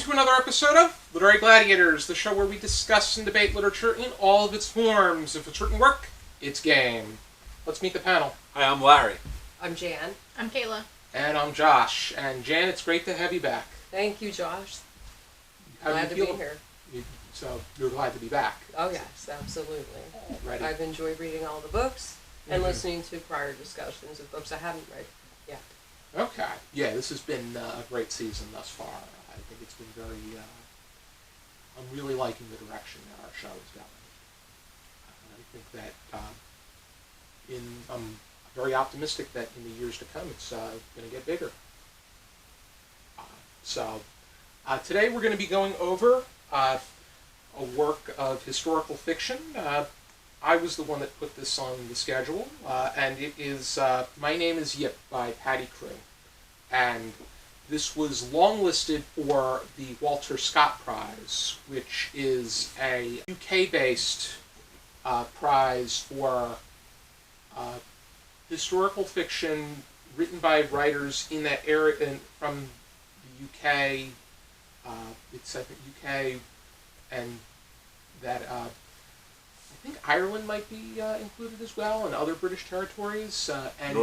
to another episode of Literary Gladiators, the show where we discuss and debate literature in all of its forms. If it's written work, it's game. Let's meet the panel. Hi, I'm Larry. I'm Jan. I'm Kaila. And I'm Josh. And Jan, it's great to have you back. Thank you, Josh. How Glad do to you be feel? here. So you're glad to be back. Oh yes, absolutely. Ready. I've enjoyed reading all the books and listening to prior discussions of books I haven't read yet. Okay. Yeah, this has been a great season thus far. I think it's been very... I'm really liking the direction that our show is going. I think that I'm very optimistic that in the years to come it's going to get bigger. Today we're going to be going over a work of historical fiction. I was the one that put this on the schedule, and it is My Name is Yip by Paddy Crewe. And this was longlisted for the Walter Scott Prize, which is a UK-based prize for historical fiction written by writers in that area from the UK. It's I think UK, and that I think Ireland might be included as well, and other British territories. And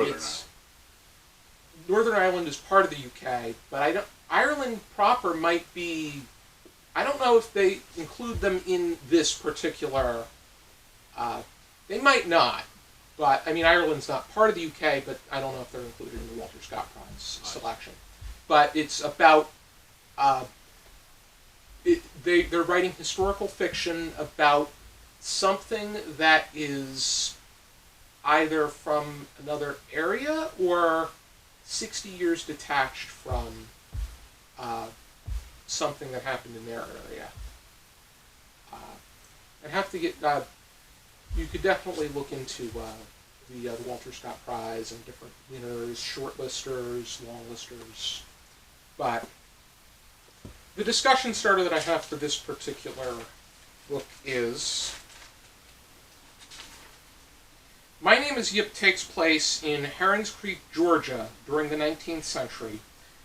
Northern Ireland is part of the UK, but Ireland proper might be. I don't know if they include them in this particular. They might not, but I mean Ireland's not part of the UK, but I don't know if they're included in the Walter Scott Prize selection. But it's about. They're writing historical fiction about something that is either from another area or 60 years detached from something that happened in their area. I'd have to get... you could definitely look into the Walter Scott Prize and different winners, shortlisters, longlisters. But the discussion starter that I have for this particular book is... My Name is Yip takes place in Herons Creek, Georgia during the 19th century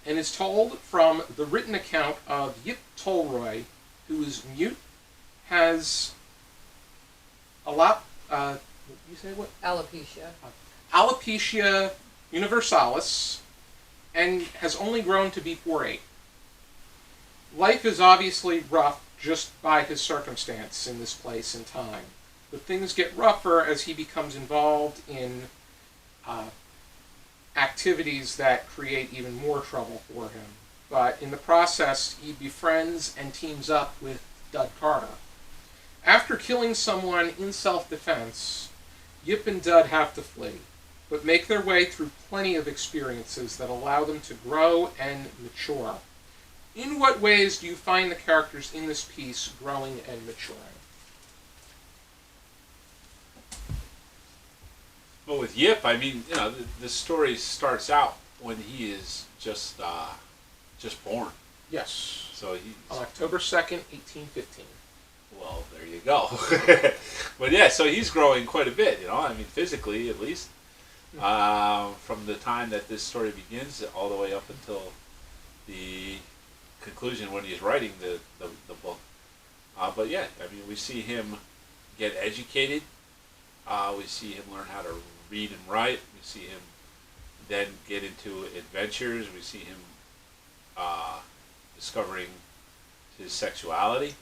and is told from the written account of Yip Tolroy, who is mute, has alopecia universalis, and has only grown to be 4'8". Life is obviously rough just by his circumstance in this place and time. But things get rougher as he becomes involved in activities that create even more trouble for him. But in the process, he befriends and teams up with Dud Carter. After killing someone in self-defense, Yip and Dud have to flee, but make their way through plenty of experiences that allow them to grow and mature. In what ways do you find the characters in this piece growing and maturing? Well, with Yip, I mean, you know, the story starts out when he is just born. Yes. So he's on October 2nd, 1815. Well, there you go. But yeah, so he's growing quite a bit, you know, I mean, physically at least, from the time that this story begins all the way up until the conclusion when he's writing the book. But yeah, I mean, we see him get educated. We see him learn how to read and write. We see him then get into adventures. We see him discovering his sexuality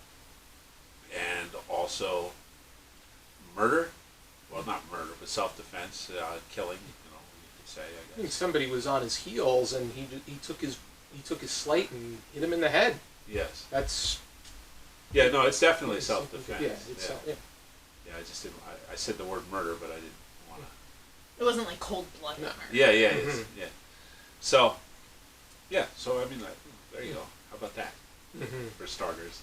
and also murder. Well, not murder, but self-defense, killing. You know, you could say. I think guess somebody was on his heels and he took his slate and hit him in the head. Yes. That's. Yeah, no, it's definitely self-defense. Yeah, yeah. Yeah, I just didn't. I said the word murder, but I didn't want to. It wasn't like cold-blooded murder. Yeah, yeah. So, yeah. So I mean, there you go. How about that for starters?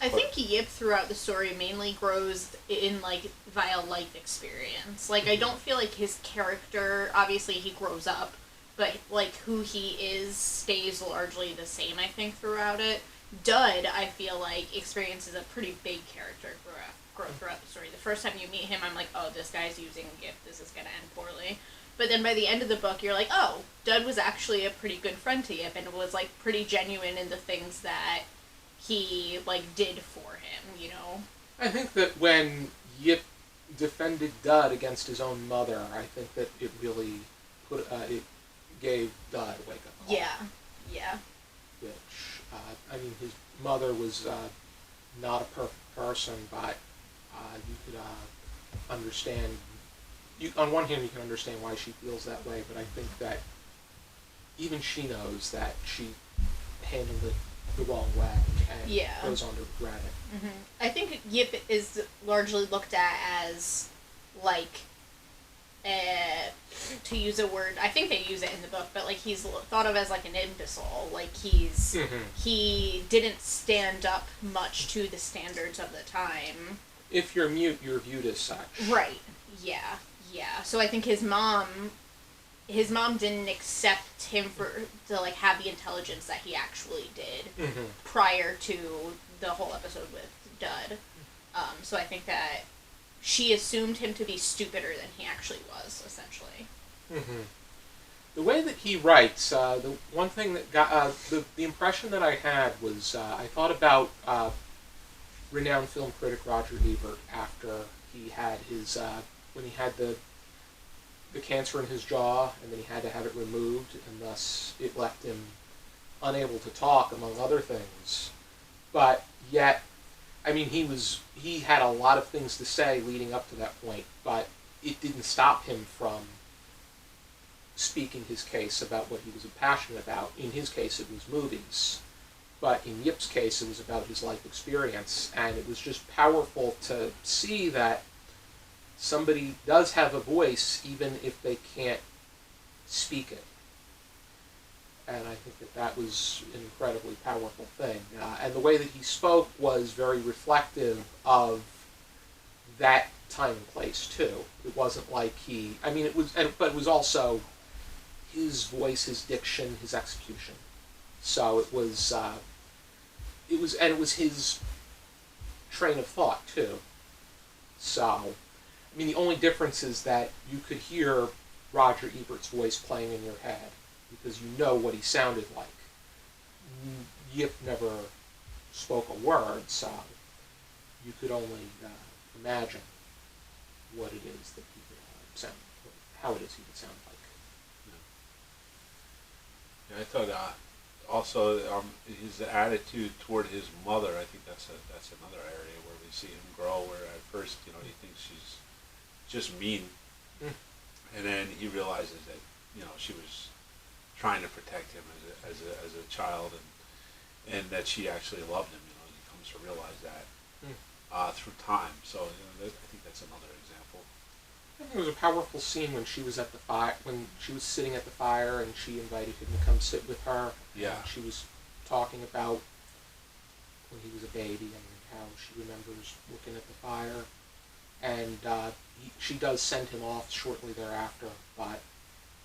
I think Yip throughout the story mainly grows in via life experience. I don't feel like his character. Obviously, he grows up, but who he is stays largely the same. I think throughout it. Dud, I feel like, experiences a pretty big character growth throughout the story. The first time you meet him, I'm like, oh, this guy's using a gift. This is going to end poorly. But then by the end of the book, you're like, oh, Dud was actually a pretty good friend to Yip, and was like pretty genuine in the things that he like did for him. You know. I think that when Yip defended Dud against his own mother, I think that it really it gave Dud a wake-up call. Yeah. Yeah. Which, I mean, his mother was not a perfect person, but you could understand. On one hand, you can understand why she feels that way, but I think that even she knows that she handled it the wrong way and goes on to regret it. Mm-hmm. I think Yip is largely looked at as, like, to use a word, I think they use it in the book, but like he's thought of as like an imbecile. Like he didn't stand up much to the standards of the time. If you're mute, you're viewed as such. Right. Yeah. Yeah. So I think his mom didn't accept him to like have the intelligence that he actually did prior to the whole episode with Dud. So I think that she assumed him to be stupider than he actually was, essentially. Mm-hmm. The way that he writes, the one thing that got the impression that I had was I thought about renowned film critic Roger Ebert after he had his when he had the cancer in his jaw and then he had to have it removed and thus it left him unable to talk, among other things. But yet, I mean, he had a lot of things to say leading up to that point, but it didn't stop him from speaking his case about what he was passionate about. In his case, it was movies. But in Yip's case, it was about his life experience, and it was just powerful to see that somebody does have a voice even if they can't speak it. And I think that was an incredibly powerful thing. And the way that he spoke was very reflective of that time and place, too. It wasn't like but it was also his voice, his diction, his execution. So it was his train of thought, too. So, I mean, the only difference is that you could hear Roger Ebert's voice playing in your head, because you know what he sounded like. Yip never spoke a word, so you could only imagine what it is that he would sound, how it is he would sound like. Yeah, I thought also his attitude toward his mother. I think that's another area where we see him grow. Where at first, he thinks she's just mean, and then he realizes that she was trying to protect him as a child, and that she actually loved him. He comes to realize that through time. So I think that's another example. I think it was a powerful scene when she was at the fire, when she was sitting at the fire, and she invited him to come sit with her. Yeah. And she was talking about when he was a baby and how she remembers looking at the fire, and she does send him off shortly thereafter, but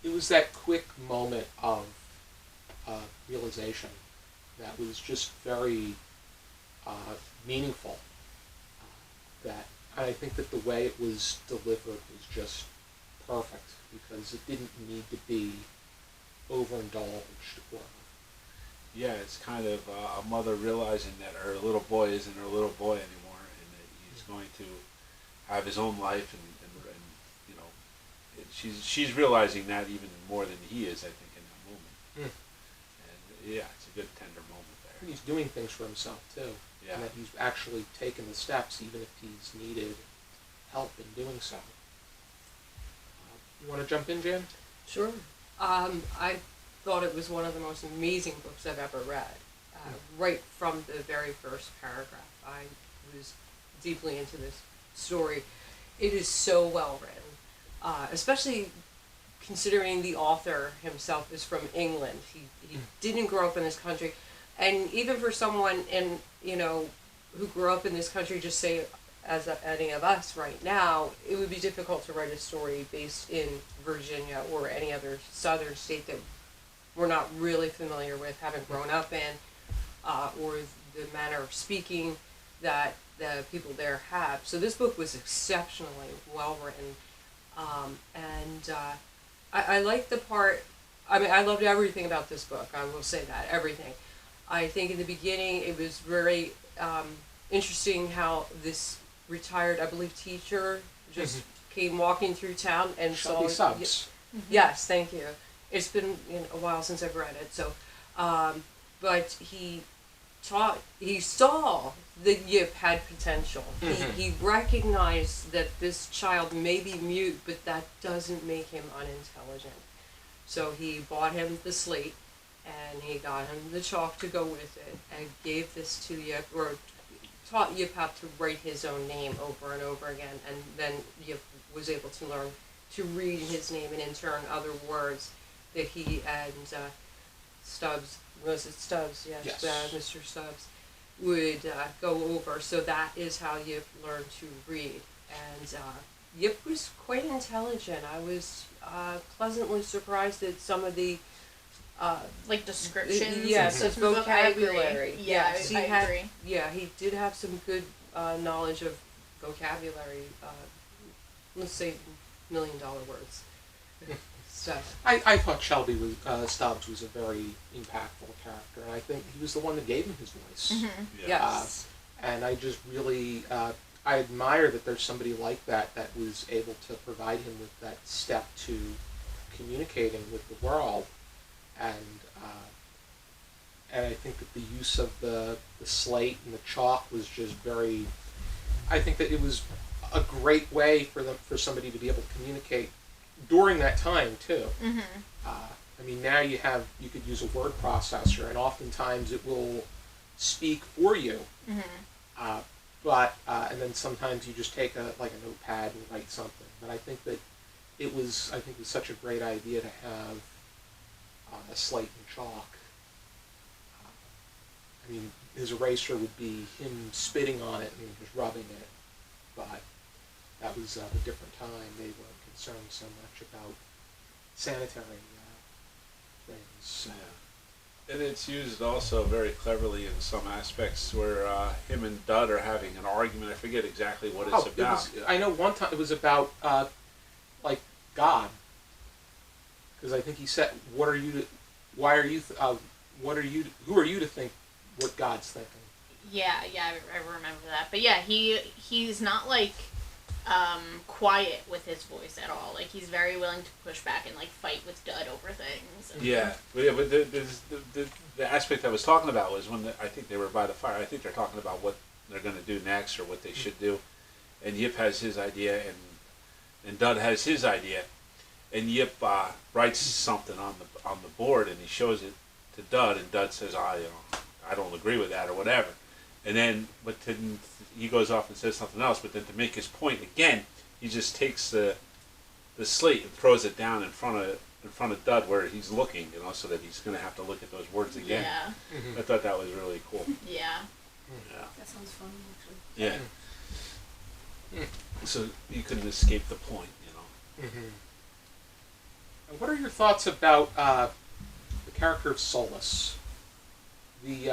it was that quick moment of realization that was just very meaningful. That I think that the way it was delivered was just perfect, because it didn't need to be overindulged. Yeah, it's kind of a mother realizing that her little boy isn't her little boy anymore, and that he's going to have his own life, and she's realizing that even more than he is, I think, in that moment. And yeah, it's a good tender moment there. And he's doing things for himself too. Yeah. And that he's actually taken the steps, even if he's needed help in doing so. You want to jump in, Jan? Sure. I thought it was one of the most amazing books I've ever read. Right from the very first paragraph, I was deeply into this story. It is so well written, especially considering the author himself is from England. He didn't grow up in this country, and even for someone who grew up in this country, just say as any of us right now, it would be difficult to write a story based in Virginia or any other southern state that we're not really familiar with, haven't grown up in, or the manner of speaking that the people there have. So this book was exceptionally well written, and I like the part. I mean, I loved everything about this book. I will say that everything. I think in the beginning it was very interesting how this retired, I believe, teacher just came walking through town and Shelby saw. Subs. Yes, thank you. It's been a while since I've read it, so. But he saw that Yip had potential. He recognized that this child may be mute, but that doesn't make him unintelligent. So he bought him the slate, and he got him the chalk to go with it, and gave this to Yip, or taught Yip how to write his own name over and over again, and then Yip was able to learn to read his name, and in turn other words that he and Stubbs, was it Stubbs? Yes. Mr. Stubbs would go over. So that is how Yip learned to read. And Yip was quite intelligent. I was pleasantly surprised at some of the like descriptions. Yes, and his stuff. vocabulary. Yeah, yes, I agree. Yeah, he did have some good knowledge of vocabulary. Let's say $1 million words. So. I thought Shelby Stubbs was a very impactful character, and I think he was the one that gave him his voice. Yes. And I just really, I admire that there's somebody like that was able to provide him with that step to communicating with the world, and I think that the use of the slate and the chalk was just very. I think that it was a great way for somebody to be able to communicate during that time too. I mean, now you could use a word processor, and oftentimes it will speak for you. And then sometimes you just take a notepad and write something. But I think that it was such a great idea to have a slate and chalk. I mean, his eraser would be him spitting on it and just rubbing it, but that was a different time. They weren't concerned so much about sanitary things. Yeah. And it's used also very cleverly in some aspects where him and Dud are having an argument. I forget exactly what it's about. I know one time it was about like God, because I think he said, who are you to think what God's thinking? Yeah, I remember that. But yeah, he's not like quiet with his voice at all. Like, he's very willing to push back and like fight with Dud over things. But the aspect I was talking about was when I think they were by the fire. I think they're talking about what they're going to do next or what they should do, and Yip has his idea and Dud has his idea, and Yip writes something on the board and he shows it to Dud, and Dud says, I don't agree with that or whatever. And then, but then he goes off and says something else. But then to make his point again, he just takes the slate and throws it down in front of Dud where he's looking, so that he's going to have to look at those words again. Yeah. I thought that was really cool. Yeah. Yeah. That sounds fun, actually. Yeah. So you couldn't escape the point, And what are your thoughts about the character of Solus, the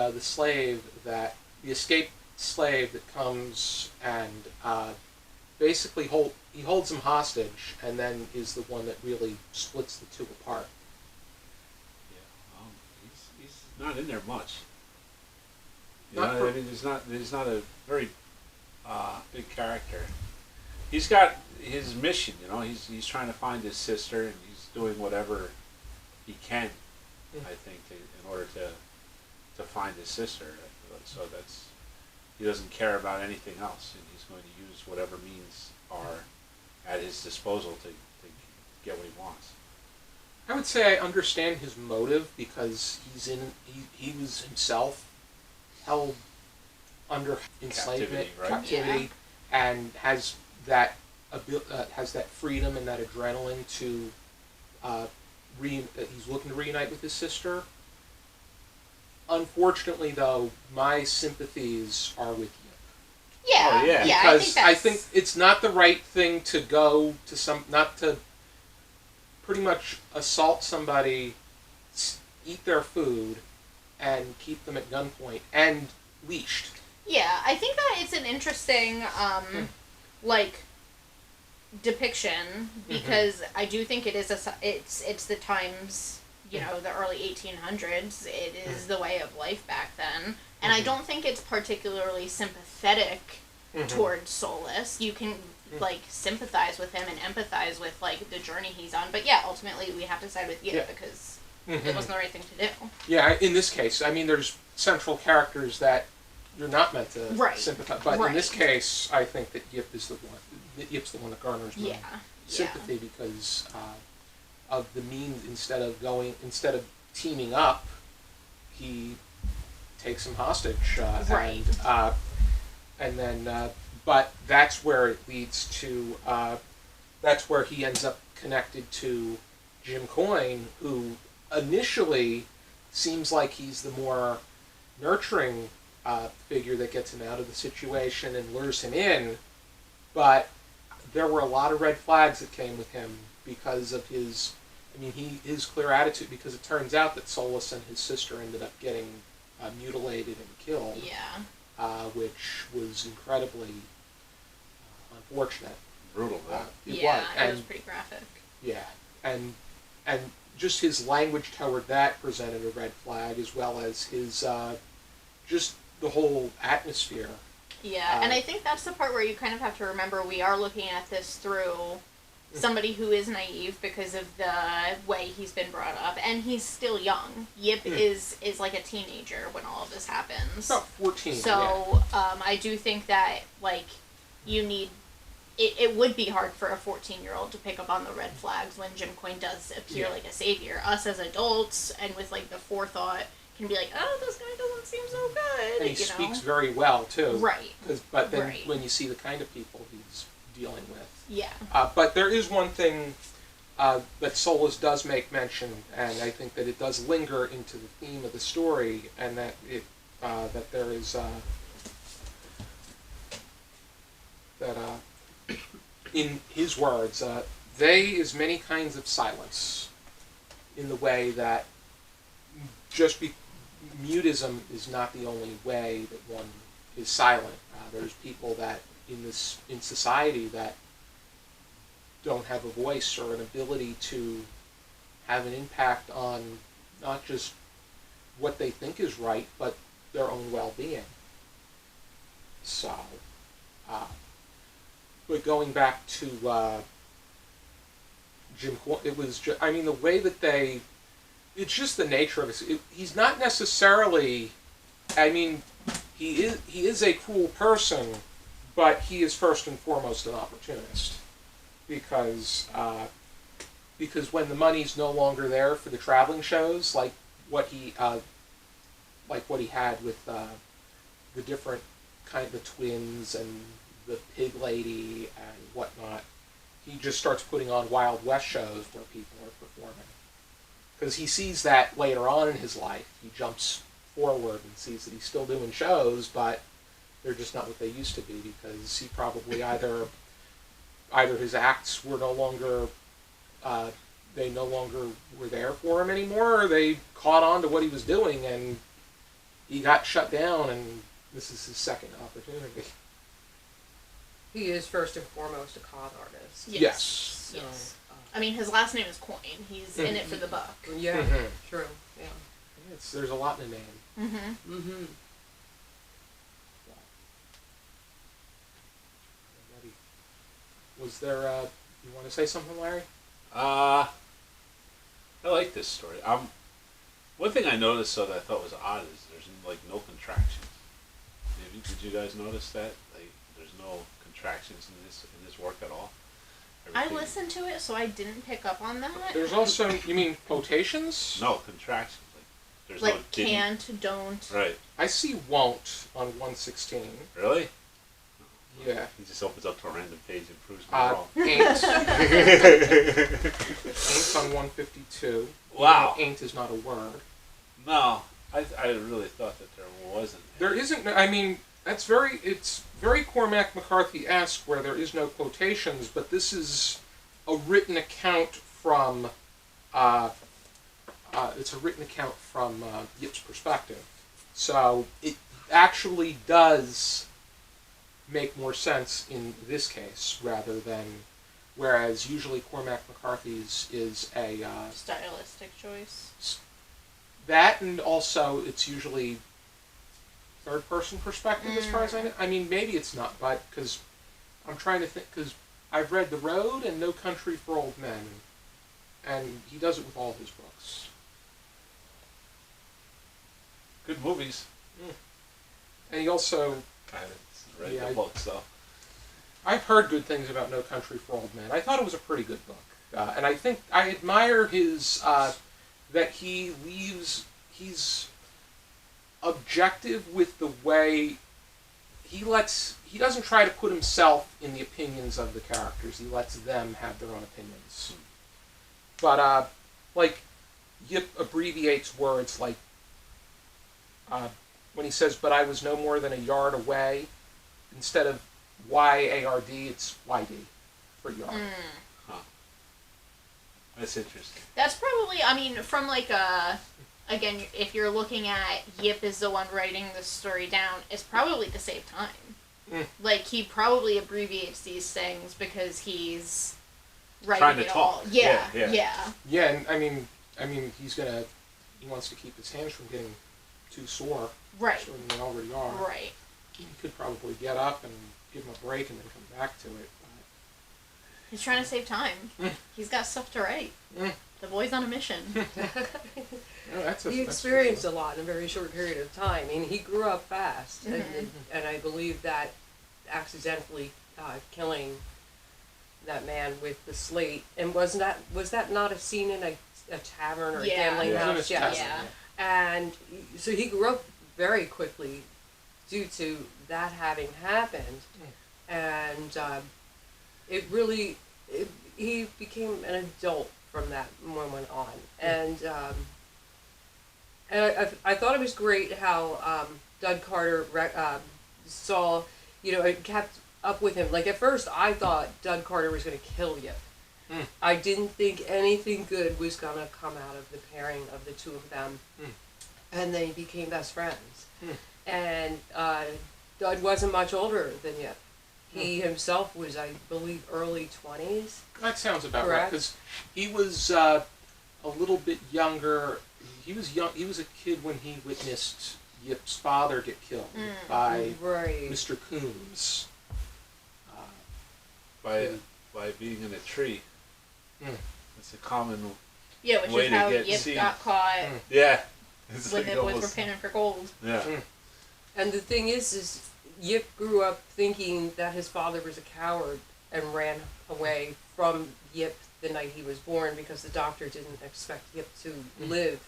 escaped slave that comes and basically holds him hostage, and then is the one that really splits the two apart? Yeah, he's not in there much. I mean, he's not a very big character. He's got his mission, He's trying to find his sister, and he's doing whatever he can, I think, in order to find his sister. So he doesn't care about anything else, and he's going to use whatever means are at his disposal to get what he wants. I would say I understand his motive, because he was himself held under enslavement, captivity, and has that freedom and that adrenaline to he's looking to reunite with his sister. Unfortunately, though, my sympathies are with you. Yeah. Oh, yeah. Because I think it's not the right thing to go to not to pretty much assault somebody, eat their food, and keep them at gunpoint and leashed. Yeah, I think that it's an interesting, like, depiction because I do think it is it's the times, you know, the early 1800s. It is the way of life back then, and I don't think it's particularly sympathetic towards Solus. You can like sympathize with him and empathize with like the journey he's on, but yeah, ultimately we have to side with Yip because it wasn't the right thing to do. Yeah, in this case, I mean, there's central characters that you're not meant to sympathize, but in this case, I think that Yip's the one that garners more sympathy because of the means. Instead of teaming up, he takes him hostage, and then. But that's where it leads to. That's where he ends up connected to Jim Coyne, who initially seems like he's the more nurturing figure that gets him out of the situation and lures him in. But there were a lot of red flags that came with him because of his clear attitude. Because it turns out that Solus and his sister ended up getting mutilated and killed. Yeah. Which was incredibly unfortunate. Brutal, it was pretty graphic. Yeah, and just his language toward that presented a red flag, as well as his just the whole atmosphere. Yeah, and I think that's the part where you kind of have to remember we are looking at this through somebody who is naive because of the way he's been brought up, and he's still young. Yip is like a teenager when all of this happens. About 14. So I do think that like you need. It would be hard for a 14-year-old to pick up on the red flags when Jim Coyne does appear like a savior. Us as adults and with like the forethought can be like, oh, this guy doesn't seem so good. And he speaks very well too. Right. But then when you see the kind of people he's dealing with. Yeah. But there is one thing that Solus does make mention, and I think that it does linger into the theme of the story, and that that there is in his words, they is many kinds of silence, in the way that mutism is not the only way that one is silent. There's people that in society that don't have a voice or an ability to have an impact on not just what they think is right, but their own well-being. So, but going back to Jim, it was the way that it's just the nature of it. He's not necessarily, he is a cruel person, but he is first and foremost an opportunist. Because when the money's no longer there for the traveling shows, like what he had with the different kind of the twins and the pig lady and whatnot, he just starts putting on Wild West shows where people are performing. Because he sees that later on in his life. He jumps forward and sees that he's still doing shows, but they're just not what they used to be, because he probably either his acts were no longer were there for him anymore, or they caught on to what he was doing and he got shut down, and this is his second opportunity. He is first and foremost a con artist. Yes. So, his last name is Coyne. He's in it for the buck. Yeah, true. Yeah. There's a lot in the name. Mm-hmm. Mm-hmm. Was there, you want to say something, Larry? I like this story. One thing I noticed that I thought was odd is there's no contractions. Did you guys notice that? There's no contractions in this work at all? I listened to it, so I didn't pick up on that. There's also, you mean quotations? No, contractions. There's no can't, don't. Right. I see won't on 116. Really? Yeah. He just opens up to a random page and proves me wrong. Ain't. Ain't on 152. Wow. Ain't is not a word. No, I really thought that there wasn't. There isn't. It's very Cormac McCarthy-esque, where there is no quotations, but this is a written account from. It's a written account from Yip's perspective, so it actually does make more sense in this case rather than whereas usually Cormac McCarthy's is a Stylistic choice. that, and also it's usually third-person perspective as far as I know. I mean, maybe it's not, but because I'm trying to think, because I've read The Road and No Country for Old Men, and he does it with all his books. Good movies. And he also, I haven't read Yeah, the books, though. I've heard good things about No Country for Old Men. I thought it was a pretty good book. And I think I admire his, that he's objective with the way he doesn't try to put himself in the opinions of the characters. He lets them have their own opinions. But, like, Yip abbreviates words like, when he says, "but I was no more than a yard away," instead of Y-A-R-D, it's Y-D for yard. That's interesting. That's probably, I mean, from like again, if you're looking at Yip is the one writing the story down, it's probably to save time. Like, he probably abbreviates these things because he's writing Trying to it talk. all. Yeah. Yeah, and I mean, he wants to keep his hands from getting too sore. Right. Sooner than they already are. Right. He could probably get up and give him a break and then come back to it. He's trying to save time. He's got stuff to write. The boy's on a mission. He experienced a lot in a very short period of time. I mean, he grew up fast, and I believe that accidentally killing that man with the slate, and was that not a scene in a tavern or a gambling house? Yeah. And so he grew up very quickly due to that having happened, and he became an adult from that moment on, and I thought it was great how Doug Carter saw, it kept up with him. Like, at first I thought Doug Carter was going to kill Yip. I didn't think anything good was going to come out of the pairing of the two of them, and they became best friends. And Doug wasn't much older than Yip. He himself was, I believe, early 20s. That sounds about Correct. right, because he was a little bit younger. He was young. He was a kid when he witnessed Yip's father get killed by Mr. Coombs. By being in a tree. It's a common Yeah, which way is to how get Yip seen. got caught Yeah. with like it was almost- for pinning for gold. Yeah. And the thing is Yip grew up thinking that his father was a coward and ran away from Yip the night he was born because the doctor didn't expect Yip to live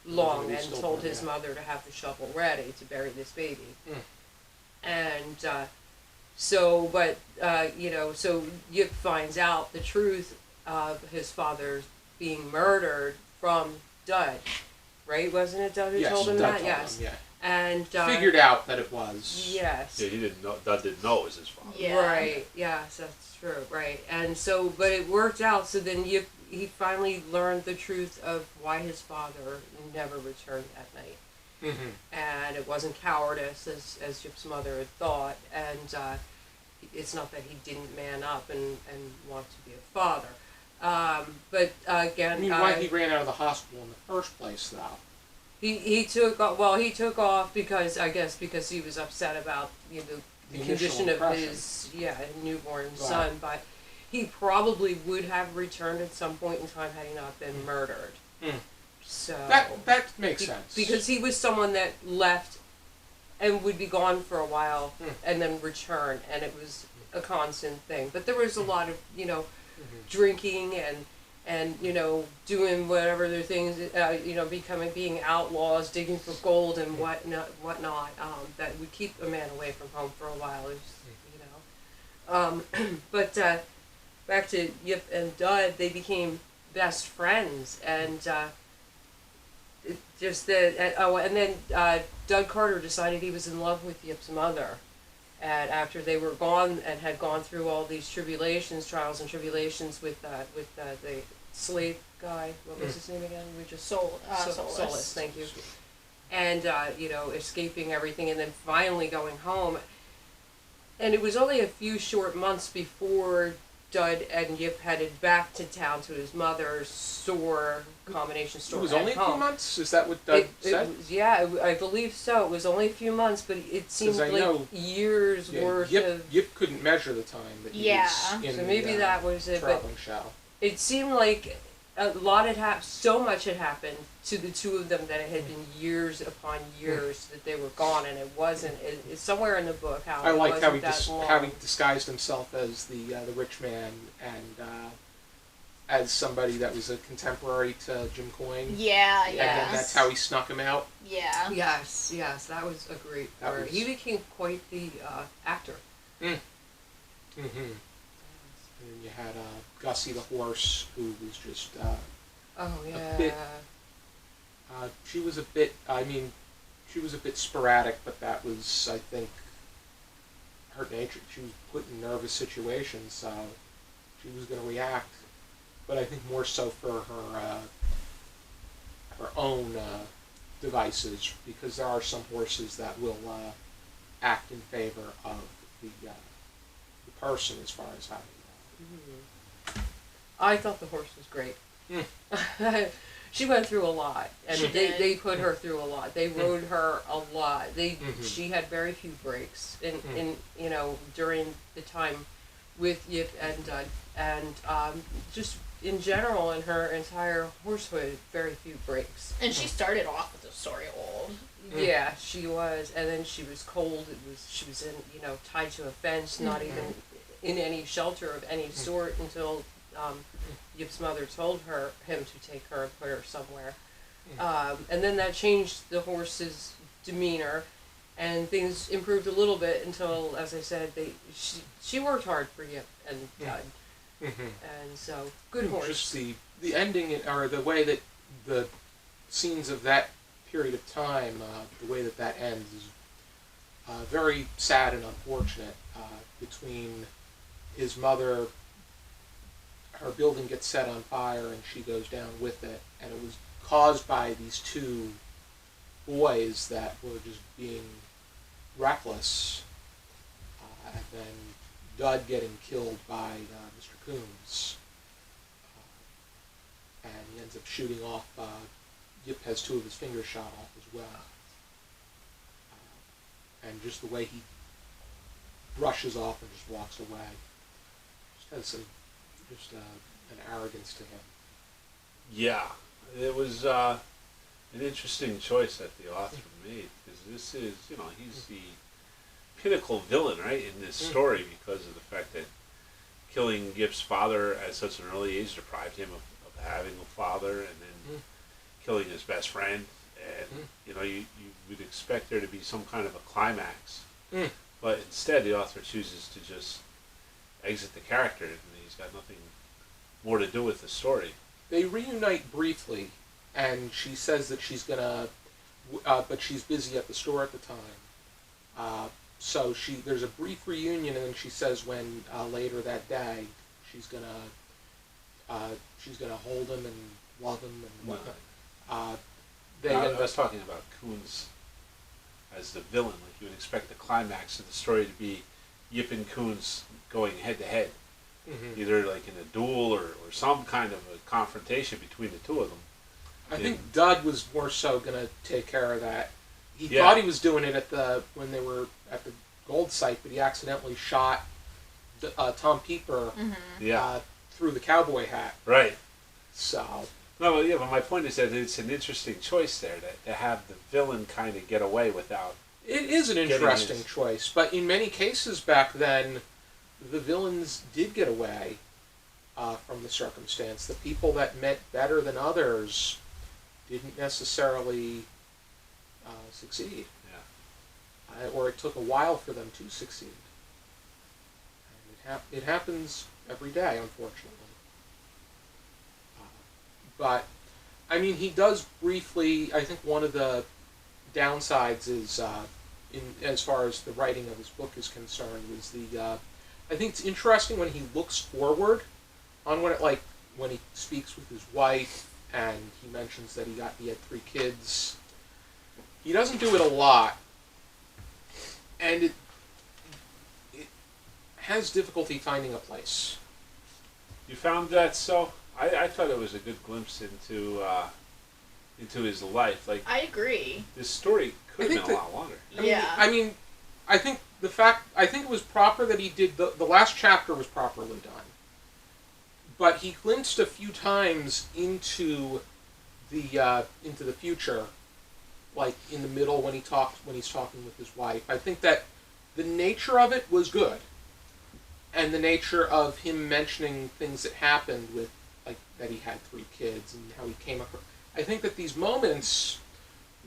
long, and told his mother to have the shovel ready to bury this baby. And so Yip finds out the truth of his father being murdered from Dud, right? Wasn't it Dud who told him that? Yes. And figured out that it was. Yes. Yeah, he didn't know. Dud didn't know it was his father. Yeah. Right. Yes, that's true. Right. And so, but it worked out. So then he finally learned the truth of why his father never returned that night. And it wasn't cowardice, as Yip's mother had thought. And it's not that he didn't man up and want to be a father. But again, I mean, why he ran out of the hospital in the first place, though? He took off because he was upset about the condition of his newborn son, but he probably would have returned at some point in time had he not been murdered. So that makes sense, because he was someone that left and would be gone for a while and then return, and it was a constant thing. But there was a lot of drinking and doing whatever their things, being outlaws, digging for gold and whatnot, that would keep a man away from home for a while. But back to Yip and Dud, they became best friends, and and then Doug Carter decided he was in love with Yip's mother. And after they were gone and had gone through all these trials and tribulations with the slave guy, what was his name again? We just Solus. Thank you. And escaping everything, and then finally going home. And it was only a few short months before Dud and Yip headed back to town to his mother's combination store. It was at only a few home. months? Is that what Doug said? I believe so. It was only a few months, but it seemed I like know- years worth of. Yip couldn't measure the time that he was in So maybe the, that was it. But traveling show. it seemed like a lot had happened. So much had happened to the two of them that it had been years upon years that they were gone, and it wasn't. It's somewhere in the book how I it liked how wasn't he that long. how he disguised himself as the rich man and as somebody that was a contemporary to Jim Coyne. Yeah, And yeah. then that's how he snuck him out. Yeah. Yes, that was a great That part. was- He became quite the actor. Mm-hmm. And then you had Gussie the horse, who was just Oh yeah. bit- she was a bit. I mean, she was a bit sporadic, but that was, I think, her nature. She was put in nervous situations, so she was going to react. But I think more so for her own devices, because there are some horses that will act in favor of the person as far as how I thought the horse was great. She went through a lot, and She did. they put her through a lot. They rode her a lot. Mhm. She had very few breaks in during the time with Yip and Dud, and just in general in her entire horsehood, very few breaks. And she started off with the story old. Yeah, she was, and then she was cold. She was in tied to a fence, not even in any shelter of any sort until Yip's mother told him to take her and put her somewhere. And then that changed the horse's demeanor, and things improved a little bit until, as I said, she worked hard for Yip and Dud, and so good horse. Just the ending, or the way that the scenes of that period of time, the way that ends is very sad and unfortunate. Between his mother, her building gets set on fire and she goes down with it, and it was caused by these two boys that were just being reckless, and then Dud getting killed by Mr. Coombs, and he ends up shooting off. Yip has two of his fingers shot off as well, and just the way he brushes off and just walks away, just has an arrogance to him. Yeah, it was an interesting choice that the author made, because this is, he's the pinnacle villain, right, in this story, because of the fact that killing Yip's father at such an early age deprived him of having a father, and then killing his best friend, and you would expect there to be some kind of a climax, but instead the author chooses to just exit the character, and he's got nothing more to do with the story. They reunite briefly, and she says that she's gonna, but she's busy at the store at the time. So there's a brief reunion, and then she says when later that day she's gonna hold him and love him and whatnot. I was talking about Coons as the villain. Like, you would expect the climax of the story to be Yip and Coons going head to head, either like in a duel or some kind of a confrontation between the two of them. I think Dud was more so going to take care of that. He thought he was doing it when they were at the gold site, but he accidentally shot Tom Pieper through the cowboy hat. Right. So. No, but my point is that it's an interesting choice there to have the villain kind of get away without. It is an interesting choice, but in many cases back then, the villains did get away from the circumstance. The people that meant better than others didn't necessarily succeed. Yeah. Or it took a while for them to succeed. And it happens every day, unfortunately. But, I mean, he does briefly, I think one of the downsides is, as far as the writing of his book is concerned, is I think it's interesting when he looks forward on when he speaks with his wife, and he mentions that he had 3 kids. He doesn't do it a lot, and it has difficulty finding a place. You found that so? I thought it was a good glimpse into his life. Like, I agree. this story could I have think been a that- lot longer. I mean, I think it was proper that he did the last chapter was properly done, but he glimpsed a few times into the future, like in the middle when he's talking with his wife. I think that the nature of it was good, and the nature of him mentioning things that happened with, like, that he had 3 kids and how he came up. I think that these moments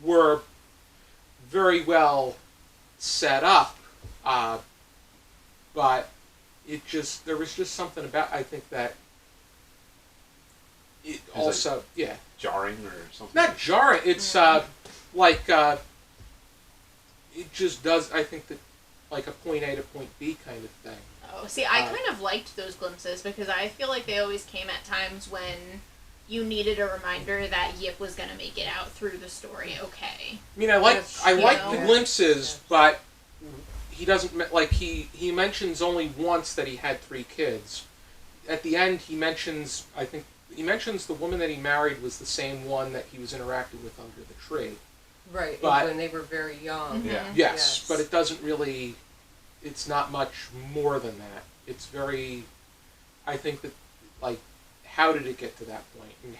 were very well set up, but there was just something about, I think that it also, yeah. Jarring or something? Not jarring, it's it just does, I think that, like a point A to point B kind of thing. Oh, see, I kind of liked those glimpses because I feel like they always came at times when you needed a reminder that Yip was going to make it out through the story okay. I mean, I like know? the glimpses, but he doesn't, like, he mentions only once that he had 3 kids. At the end, he mentions the woman that he married was the same one that he was interacting with under the tree. Right, But- when they were very young. Yeah. Yes, Yes. but it doesn't really, it's not much more than that. It's very, I think that, like, how did it get to that point? And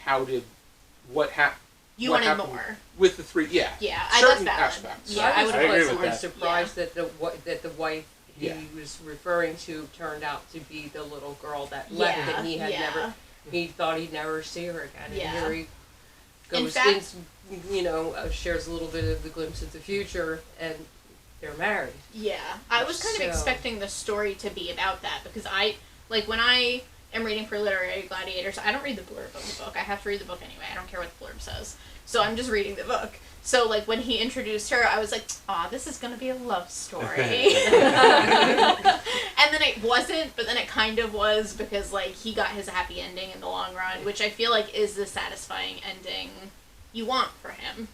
what happened? You what wanted happened more. With the 3, yeah. Yeah, that's certain valid. aspects. Yeah, I I was would agree with pleasantly that. surprised that the wife he Yeah. was referring to turned out to be the little girl that left, Yeah, and he had yeah. he thought he'd never see her again. Yeah. And here he In goes fact- shares a little bit of the glimpse of the future, and they're married. Yeah, I was kind of So- expecting the story to be about that because when I am reading for Literary Gladiators, I don't read the blurb of the book. I have to read the book anyway. I don't care what the blurb says. So I'm just reading the book. So, like, when he introduced her, I was like, aw, this is going to be a love story. And then it wasn't, but then it kind of was because, like, he got his happy ending in the long run, which I feel like is the satisfying ending you want for him.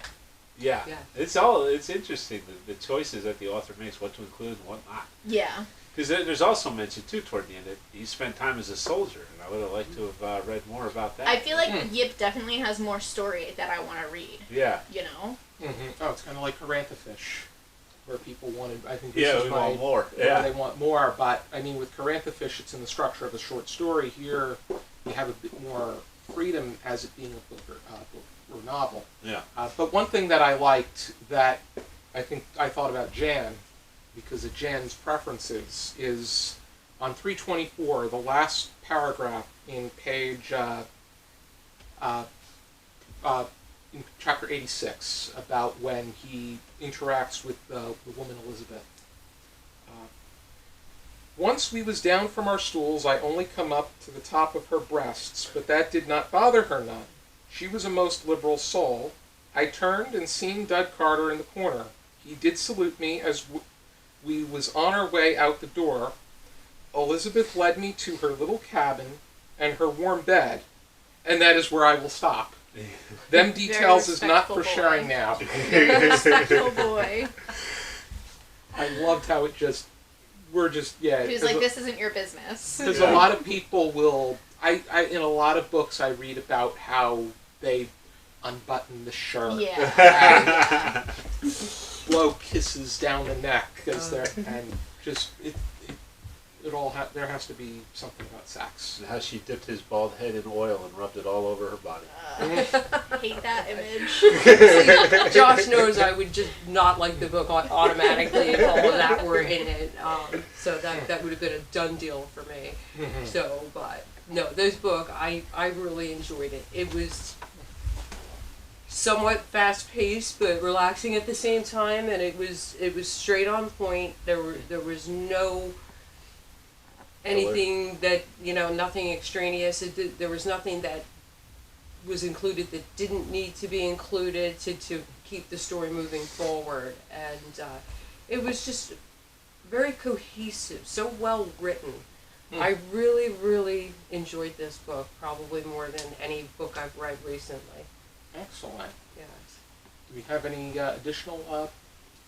Yeah. Yeah. It's interesting, the choices that the author makes, what to include and what not. Yeah. Because there's also mention, too, toward the end, that he spent time as a soldier, and I would have liked to have read more about that. I feel like Yip definitely has more story that I want to read, Yeah. you know? Mm-hmm. Oh, it's kind of like Caranthafish, where people wanted, I think Yeah, this we is want more. where Yeah. they want more, but, I mean, with Caranthafish, it's in the structure of a short story. Here, you have a bit more freedom as it being a book or novel. Yeah. But one thing that I liked that I think I thought about Jan, because of Jan's preferences, is on 324, the last paragraph in page, in chapter 86, about when he interacts with the woman Elizabeth. Once we was down from our stools, I only come up to the top of her breasts, but that did not bother her none. She was a most liberal soul. I turned and seen Dud Carter in the corner. He did salute me as we was on our way out the door. Elizabeth led me to her little cabin and her warm bed, and that is where I will stop. Them details is not for respectful sharing boy. now. Respectful boy. I loved how it just, we're just, yeah. He was like, this isn't your business. Because Yeah. a lot of people will, in a lot of books I read about how they unbutton the shirt. Yeah. And blow kisses down the neck because they're, and just, it all there has to be something about sex. And how she dipped his bald head in oil and rubbed it all over her body. Hate that image. Josh knows I would just not like the book automatically if all of that were in it. So that would have been a done deal for me. So, but no, this book, I really enjoyed it. It was somewhat fast paced, but relaxing at the same time, and it was straight on point. There was no anything that, nothing extraneous. There was nothing that was included that didn't need to be included to keep the story moving forward. And it was just very cohesive, so well written. I really, really enjoyed this book, probably more than any book I've read recently. Excellent. Yes. Do we have any additional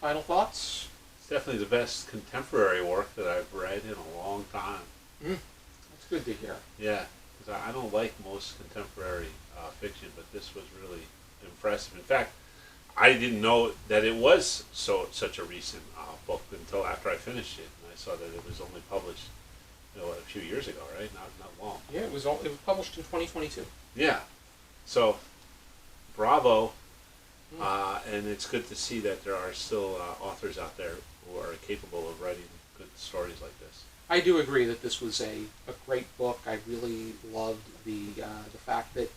final thoughts? It's definitely the best contemporary work that I've read in a long time. That's good to hear. Yeah. because I don't like most contemporary fiction, but this was really impressive. In fact, I didn't know that it was such a recent book until after I finished it, and I saw that it was only published, a few years ago, right? Not long. Yeah, it was published in 2022. Yeah. So, bravo. And it's good to see that there are still authors out there who are capable of writing good stories like this. I do agree that this was a great book. I really loved the fact that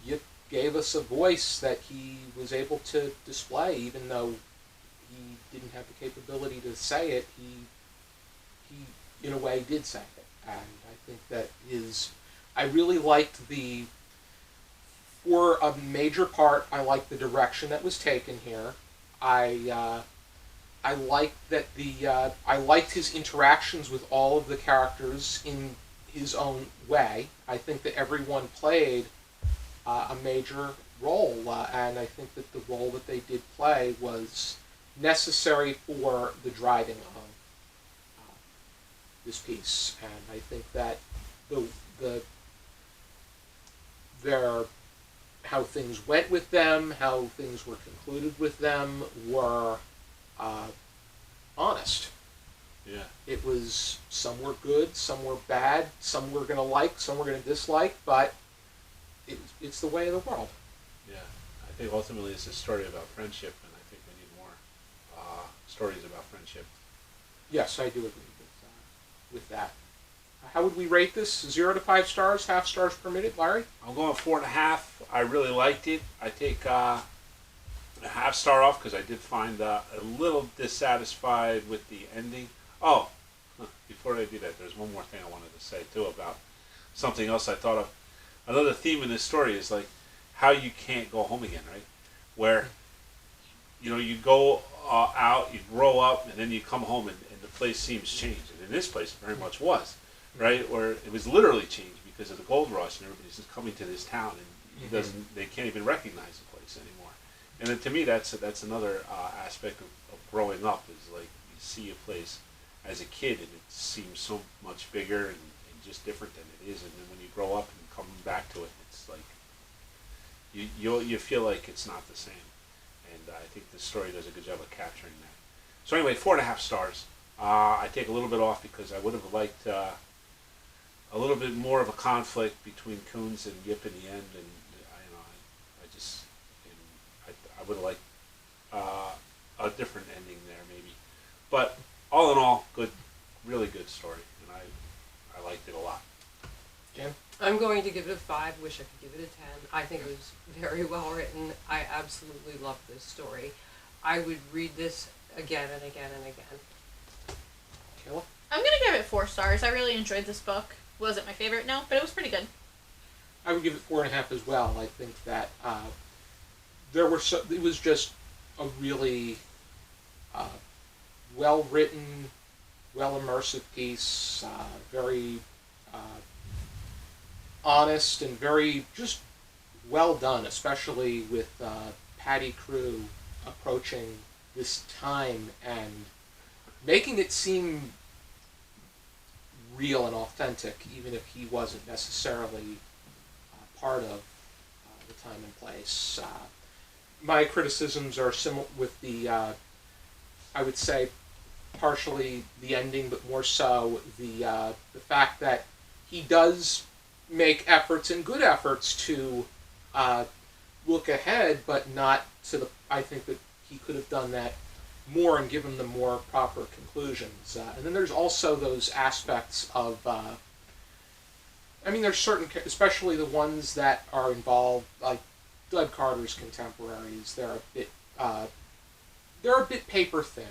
Yip gave us a voice that he was able to display, even though he didn't have the capability to say it. He in a way did say it, and I think that I really liked for a major part, I liked the direction that was taken here. I liked that I liked his interactions with all of the characters in his own way. I think that everyone played a major role, and I think that the role that they did play was necessary for the driving of this piece. And I think that how things went with them, how things were concluded with them, were honest. Yeah. It was, some were good, some were bad, some we're going to like, some we're going to dislike, but it's the way of the world. Yeah. I think ultimately it's a story about friendship, and I think we need more stories about friendship. Yes, I do agree with that. How would we rate this? 0 to 5 stars, half stars permitted, Larry? I'm going 4.5. I really liked it. I take a half star off because I did find a little dissatisfied with the ending. Oh, before I do that, there's one more thing I wanted to say too about something else I thought of. Another theme in this story is like how you can't go home again, right? Where you go out, you grow up, and then you come home and the place seems changed. And in this place, it very much was, right? Where it was literally changed because of the gold rush, and everybody's just coming to this town, and they can't even recognize the place anymore. And then to me, that's another aspect of growing up, is like you see a place as a kid, and it seems so much bigger and just different than it is. And then when you grow up and come back to it, it's like you feel like it's not the same. And I think this story does a good job of capturing that. So anyway, 4.5 stars. I take a little bit off because I would have liked a little bit more of a conflict between Coons and Yip in the end, and I would have liked a different ending there maybe. But all in all, good, really good story, and I liked it a lot. Jen? I'm going to give it a 5. Wish I could give it a 10. I think it was very well written. I absolutely love this story. I would read this again and again and again. Kaila? I'm going to give it 4 stars. I really enjoyed this book. Wasn't my favorite, no, but it was pretty good. I would give it 4.5 as well. I think that it was just a really well-written, well-immersive piece, very honest and very just well done, especially with Paddy Crewe approaching this time and making it seem real and authentic, even if he wasn't necessarily part of the time and place. My criticisms are similar with I would say, partially the ending, but more so the fact that he does make efforts and good efforts to look ahead, but not to the. I think that he could have done that more and given them more proper conclusions. And then there's also those aspects of. There's certain, especially the ones that are involved, like Doug Carter's contemporaries. They're a bit paper thin.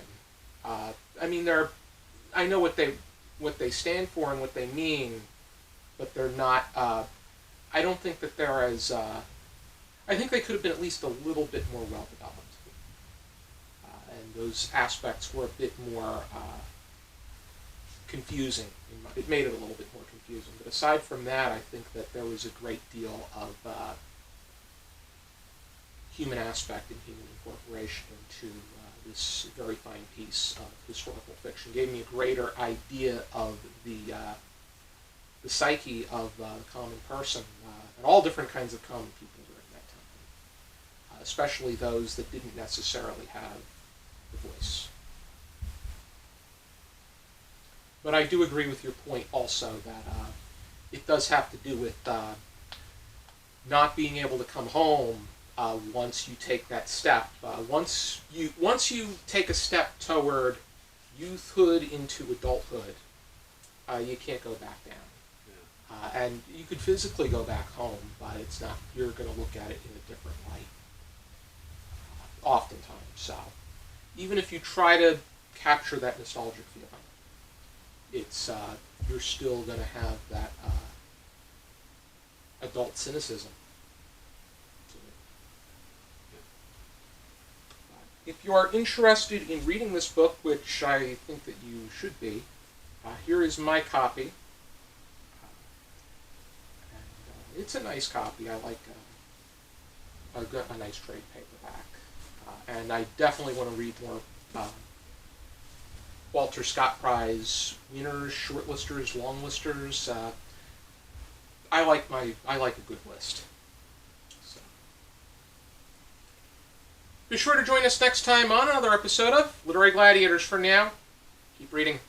I know what they stand for and what they mean, but they're not. I don't think that they're as. I think they could have been at least a little bit more well developed, and those aspects were a bit more confusing. It made it a little bit more confusing. But aside from that, I think that there was a great deal of human aspect and human incorporation into this very fine piece of historical fiction. Gave me a greater idea of the the psyche of the common person, and all different kinds of common people during that time, especially those that didn't necessarily have the voice. But I do agree with your point also that it does have to do with not being able to come home once you take that step. Once you take a step toward youthhood into adulthood, you can't go back down. And you could physically go back home, but it's not. You're going to look at it in a different light, oftentimes. So, even if you try to capture that nostalgic feeling, it's you're still going to have that adult cynicism. If you are interested in reading this book, which I think that you should be, here is my copy. It's a nice copy. I like a nice trade paperback. And I definitely want to read more Walter Scott Prize winners, shortlisters, longlisters. I like a good list. So. Be sure to join us next time on another episode of Literary Gladiators. For now, keep reading.